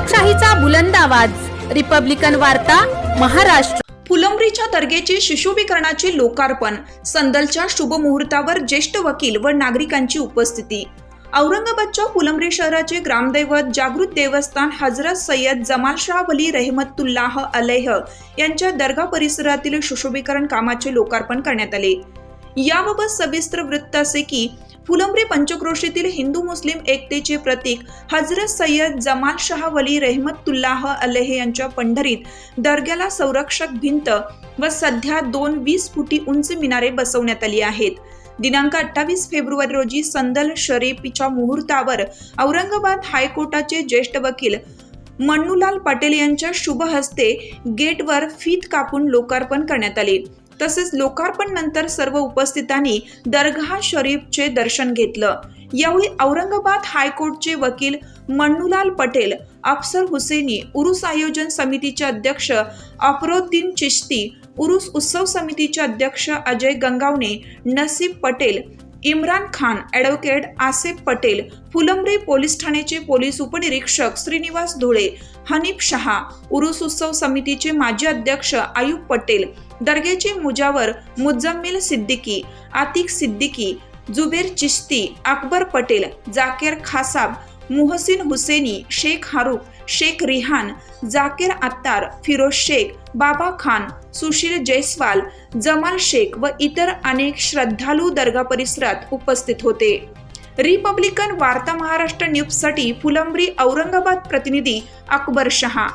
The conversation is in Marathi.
लोकशाहीचा बुलंद आवाज, रिपब्लिकन वार्ता, महाराष्ट्र। फुलंब्रीच्या दर्गेचे सुशोभीकरणाचे लोकार्पण, संदलच्या शुभ मुहूर्तावर ज्येष्ठ वकील व नागरिकांची उपस्थिती। औरंगाबादच्या फुलंब्री शहराचे ग्रामदैवत जागृत देवस्थान हजरत सय्यद जमाल शाह वली रहमतुल्लाह अलैह यांच्या दर्गा परिसरातील सुशोभीकरण कामाचे लोकार्पण करण्यात आले। याबाबत सविस्तर वृत्त असे की फुलंब्री पंचक्रोशीतील हिंदू मुस्लिम एकतेचे प्रतीक हजरत सय्यद जमाल शाह वली रहमतुल्लाह अलैह यांच्या पंढरीत दर्ग्याला संरक्षक भिंत व सध्या 20 फुटी उंच मिनारे बसवण्यात आली आहेत। दिनांक 28 फेब्रुवारी रोजी संदल शरीफच्या मुहूर्तावर औरंगाबाद हायकोर्टाचे ज्येष्ठ वकील मन्नूलाल पटेल यांच्या शुभ हस्ते गेटवर फीत कापून लोकार्पण करण्यात आले। तसेच लोकार्पण नंतर सर्व उपस्थितांनी दरगाह शरीफचे दर्शन घेतलं। यावेळी औरंगाबाद हायकोर्टचे वकील मन्नूलाल पटेल, अफसर हुसेनी, उरूस आयोजन समितीचे अध्यक्ष अफरोद्दीन चिश्ती, उरूस उत्सव समितीचे अध्यक्ष अजय गंगावणे, नसीब पटेल, इम्रान खान, ॲडव्होकेट आसेफ पटेल, फुलंब्री पोलीस ठाण्याचे पोलीस उपनिरीक्षक श्रीनिवास धुळे, हनीफ शहा, उरूस उत्सव समितीचे माजी अध्यक्ष आयुब पटेल, दर्ग्याचे मुजावर मुजम्मिल सिद्दीकी, आतिक सिद्दीकी, जुबेर चिश्ती, अकबर पटेल, जाकेर खासाब, मुहसिन हुसेनी, शेख हारुख, शेख रिहान, जाकेर अत्तार, फिरोज शेख, बाबा खान, सुशील जयस्वाल, जमाल शेख व इतर अनेक श्रद्धालू दर्गा परिसरात उपस्थित होते। रिपब्लिकन वार्ता महाराष्ट्र न्यूजसाठी फुलंब्री औरंगाबाद प्रतिनिधी अकबर शहा।